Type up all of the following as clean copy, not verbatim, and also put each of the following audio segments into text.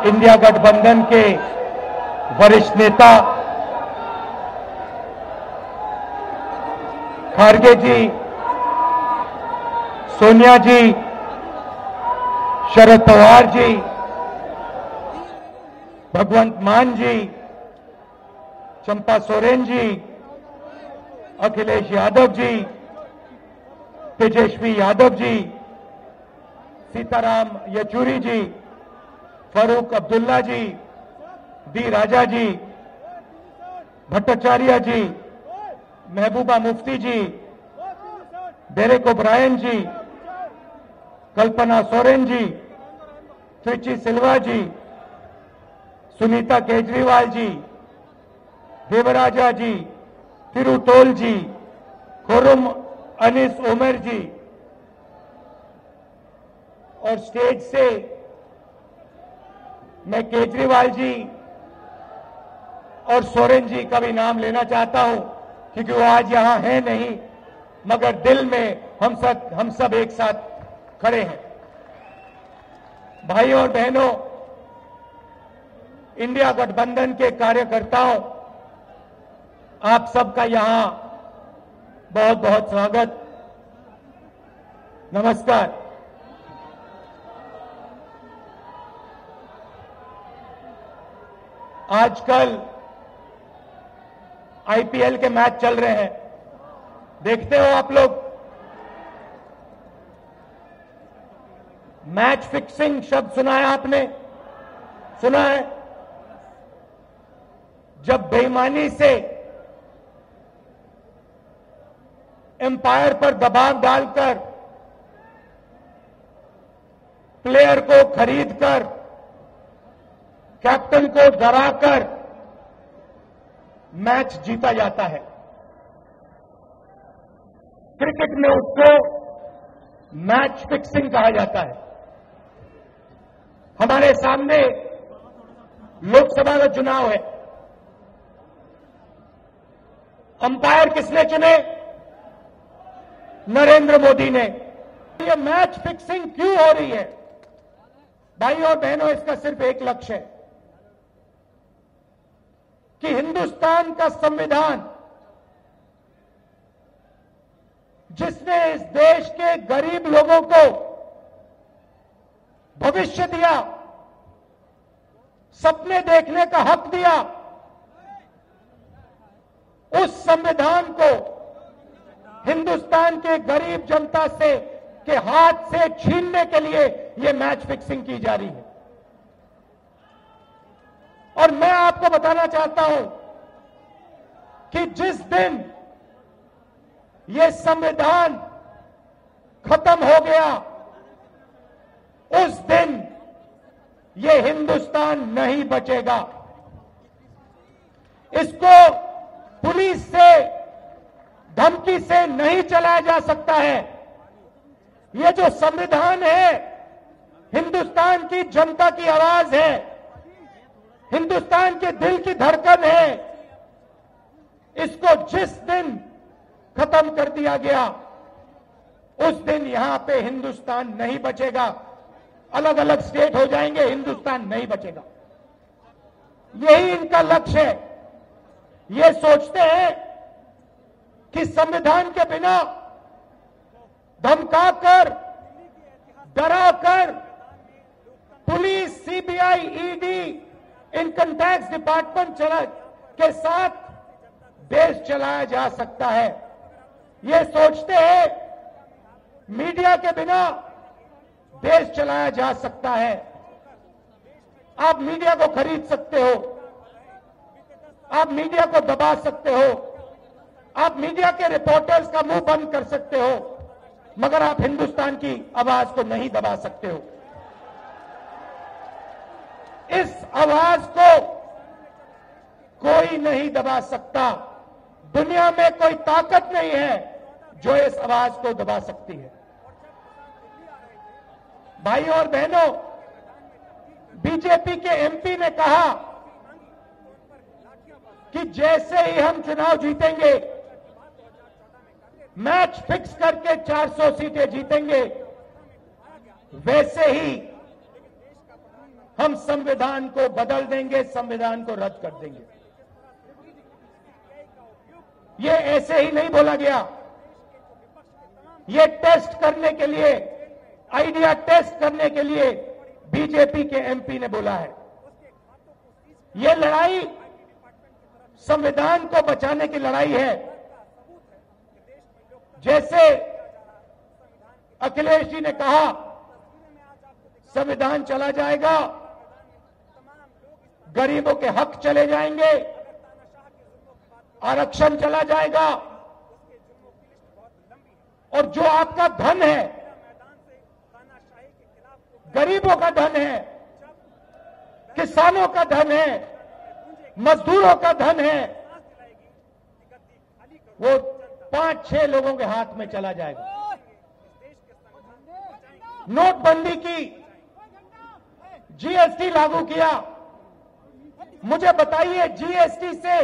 India गठबंधन के वरिष्ठ नेता खारगे जी, सोनिया जी, शरद पवार जी, भगवंत मान जी, चंपा सोरेन जी, अखिलेश यादव जी, तेजस्वी यादव जी, सीताराम येचुरी जी, फारूक अब्दुल्ला जी, डी राजा जी, भट्टाचार्य जी, महबूबा मुफ्ती जी, डेरेक ओब्रायन जी, कल्पना सोरेन जी, त्रिची सिल्वा जी, सुनीता केजरीवाल जी, देवराजा जी, तिरुतोल जी, खुर्रम अनीस उमर जी, और स्टेज से मैं केजरीवाल जी और सोरेन जी का भी नाम लेना चाहता हूं, क्योंकि वो आज यहां हैं नहीं, मगर दिल में हम सब एक साथ खड़े हैं। भाइयों और बहनों, इंडिया गठबंधन के कार्यकर्ताओं, आप सबका यहां बहुत बहुत स्वागत, नमस्कार। आजकल आईपीएल के मैच चल रहे हैं, देखते हो आप लोग। मैच फिक्सिंग शब्द सुना है आपने? सुना है? जब बेईमानी से एम्पायर पर दबाव डालकर प्लेयर को खरीदकर कैप्टन को डराकर मैच जीता जाता है, क्रिकेट में उसको मैच फिक्सिंग कहा जाता है। हमारे सामने लोकसभा का चुनाव है, अंपायर किसने चुने? नरेंद्र मोदी ने। ये मैच फिक्सिंग क्यों हो रही है? भाइयों और बहनों, इसका सिर्फ एक लक्ष्य है कि हिंदुस्तान का संविधान, जिसने इस देश के गरीब लोगों को भविष्य दिया, सपने देखने का हक दिया, उस संविधान को हिंदुस्तान के गरीब जनता से के हाथ से छीनने के लिए यह मैच फिक्सिंग की जा रही है। और मैं आपको बताना चाहता हूं कि जिस दिन यह संविधान खत्म हो गया, उस दिन यह हिंदुस्तान नहीं बचेगा। इसको पुलिस से, धमकी से नहीं चलाया जा सकता है। यह जो संविधान है, हिंदुस्तान की जनता की आवाज है, हिंदुस्तान के दिल की धड़कन है। इसको जिस दिन खत्म कर दिया गया, उस दिन यहां पे हिंदुस्तान नहीं बचेगा। अलग अलग स्टेट हो जाएंगे, हिंदुस्तान नहीं बचेगा। यही इनका लक्ष्य है। ये सोचते हैं कि संविधान के बिना धमकाकर, डराकर police, CBI, ED, income tax department के साथ देश चलाया जा सकता है। ये सोचते हैं मीडिया के बिना देश चलाया जा सकता है। आप मीडिया को खरीद सकते हो, आप मीडिया को दबा सकते हो, आप मीडिया के रिपोर्टर्स का मुंह बंद कर सकते हो, मगर आप हिंदुस्तान की आवाज को नहीं दबा सकते हो। इस आवाज को कोई नहीं दबा सकता। दुनिया में कोई ताकत नहीं है जो इस आवाज को दबा सकती है। भाइयों और बहनों, बीजेपी के एमपी ने कहा कि जैसे ही हम चुनाव जीतेंगे, मैच फिक्स करके 400 सीटें जीतेंगे, वैसे ही हम संविधान को बदल देंगे, संविधान को रद्द कर देंगे। ये ऐसे ही नहीं बोला गया, ये टेस्ट करने के लिए, आइडिया टेस्ट करने के लिए बीजेपी के एमपी ने बोला है। ये लड़ाई संविधान को बचाने की लड़ाई है। जैसे अखिलेश जी ने कहा संविधान चला जाएगा, गरीबों के हक चले जाएंगे, आरक्षण चला जाएगा, और जो आपका धन है, गरीबों का धन है, किसानों का धन है, मजदूरों का धन है, वो 5-6 लोगों के हाथ में चला जाएगा। नोटबंदी की, जीएसटी लागू किया। मुझे बताइए, जीएसटी से,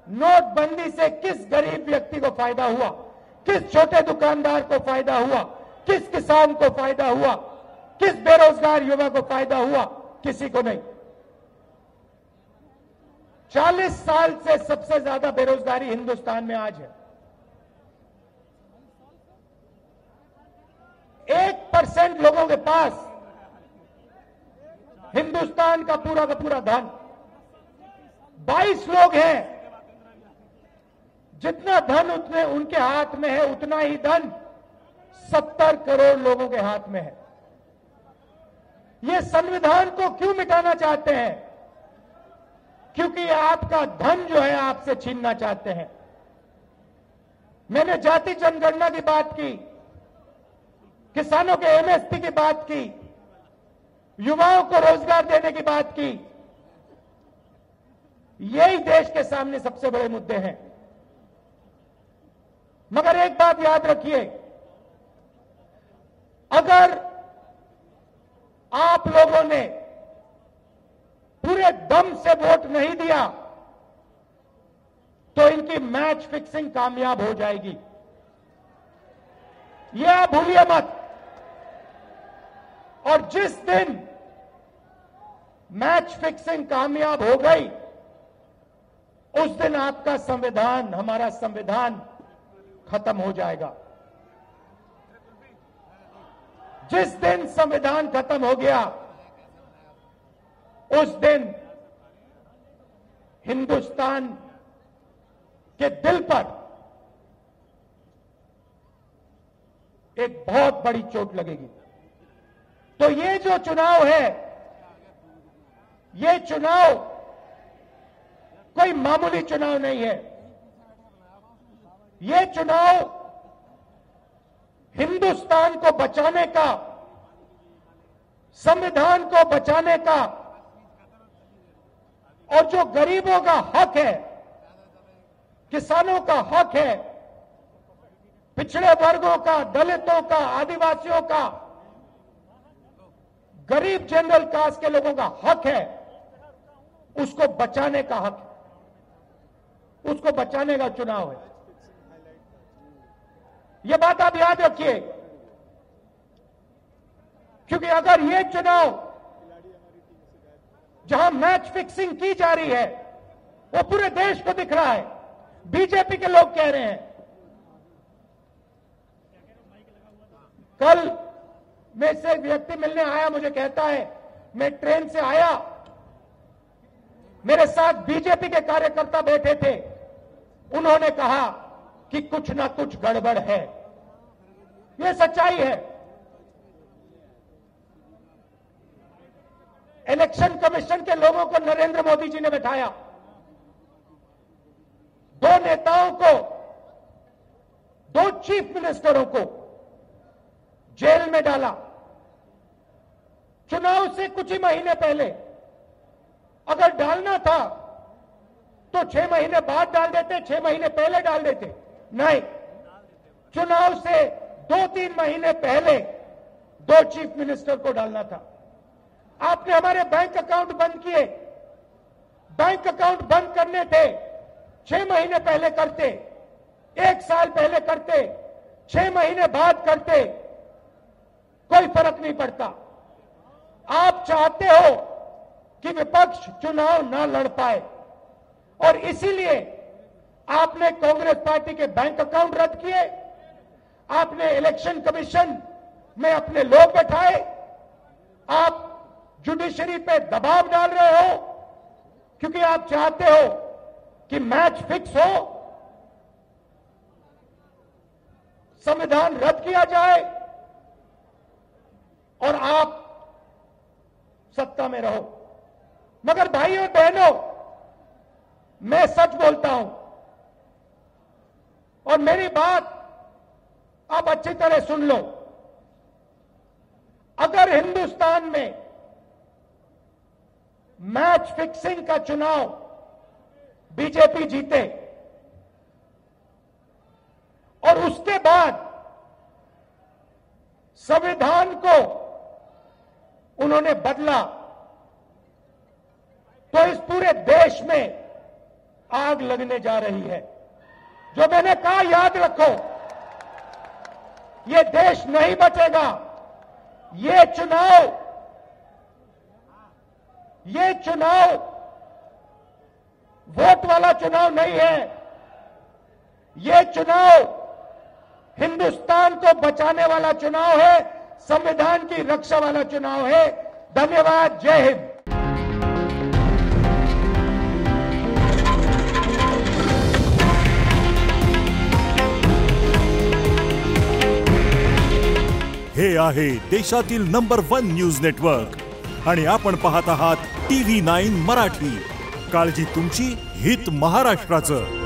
नोटबंदी से किस गरीब व्यक्ति को फायदा हुआ? किस छोटे दुकानदार को फायदा हुआ? किस किसान को फायदा हुआ? किस बेरोजगार युवा को फायदा हुआ? किसी को नहीं। 40 साल से सबसे ज्यादा बेरोजगारी हिंदुस्तान में आज है। 1% लोगों के पास हिंदुस्तान का पूरा धन, 22 लोग हैं, जितना धन उतने उनके हाथ में है, उतना ही धन 70 करोड़ लोगों के हाथ में है। ये संविधान को क्यों मिटाना चाहते हैं? क्योंकि आपका धन जो है आपसे छीनना चाहते हैं। मैंने जाति जनगणना की बात की, किसानों के एमएसपी की बात की, युवाओं को रोजगार देने की बात की। यही देश के सामने सबसे बड़े मुद्दे हैं। मगर एक बात याद रखिए, अगर आप लोगों ने पूरे दम से वोट नहीं दिया तो इनकी मैच फिक्सिंग कामयाब हो जाएगी। यह आप भूलिए मत। और जिस दिन मैच फिक्सिंग कामयाब हो गई, उस दिन आपका संविधान, हमारा संविधान खत्म हो जाएगा। जिस दिन संविधान खत्म हो गया, उस दिन हिंदुस्तान के दिल पर एक बहुत बड़ी चोट लगेगी। तो ये जो चुनाव है, ये चुनाव कोई मामूली चुनाव नहीं है। ये चुनाव हिंदुस्तान को बचाने का, संविधान को बचाने का, और जो गरीबों का हक है, किसानों का हक है, पिछड़े वर्गों का, दलितों का, आदिवासियों का, गरीब जनरल कास्ट के लोगों का हक है, उसको बचाने का हक है, उसको बचाने का चुनाव है। यह बात आप याद रखिए, क्योंकि अगर यह चुनाव जहां मैच फिक्सिंग की जा रही है, वो पूरे देश को दिख रहा है, बीजेपी के लोग कह रहे हैं। कल में से एक व्यक्ति मिलने आया, मुझे कहता है मैं ट्रेन से आया, मेरे साथ बीजेपी के कार्यकर्ता बैठे थे, उन्होंने कहा कि कुछ ना कुछ गड़बड़ है। यह सच्चाई है। इलेक्शन कमीशन के लोगों को नरेंद्र मोदी जी ने बैठाया, 2 नेताओं को, 2 चीफ मिनिस्टरों को जेल में डाला। चुनाव से कुछ ही महीने पहले अगर डालना था तो 6 महीने बाद डाल देते, 6 महीने पहले डाल देते। नहीं, चुनाव से 2-3 महीने पहले 2 चीफ मिनिस्टर को डालना था। आपने हमारे बैंक अकाउंट बंद किए। बैंक अकाउंट बंद करने थे, 6 महीने पहले करते, 1 साल पहले करते, 6 महीने बाद करते, कोई फर्क नहीं पड़ता। आप चाहते हो कि विपक्ष चुनाव न लड़ पाए और इसीलिए आपने कांग्रेस पार्टी के बैंक अकाउंट रद्द किए, आपने इलेक्शन कमीशन में अपने लोग बैठाए, आप जुडिशरी पे दबाव डाल रहे हो क्योंकि आप चाहते हो कि मैच फिक्स हो, संविधान रद्द किया जाए और आप सत्ता में रहो। मगर भाइयों बहनों, मैं सच बोलता हूं और मेरी बात आप अच्छी तरह सुन लो। अगर हिंदुस्तान में मैच फिक्सिंग का चुनाव बीजेपी जीते और उसके बाद संविधान को उन्होंने बदला, तो इस पूरे देश में आग लगने जा रही है। जो मैंने कहा याद रखो, ये देश नहीं बचेगा। ये चुनाव वोट वाला चुनाव नहीं है। ये चुनाव हिंदुस्तान को बचाने वाला चुनाव है, संविधान की रक्षा वाला चुनाव है। धन्यवाद। जय हिंद। हे आहे देशातील नंबर 1 न्यूज नेटवर्क आणि आपण पाहत आहात TV9 मराठी। काळजी तुमची, हित महाराष्ट्राचं।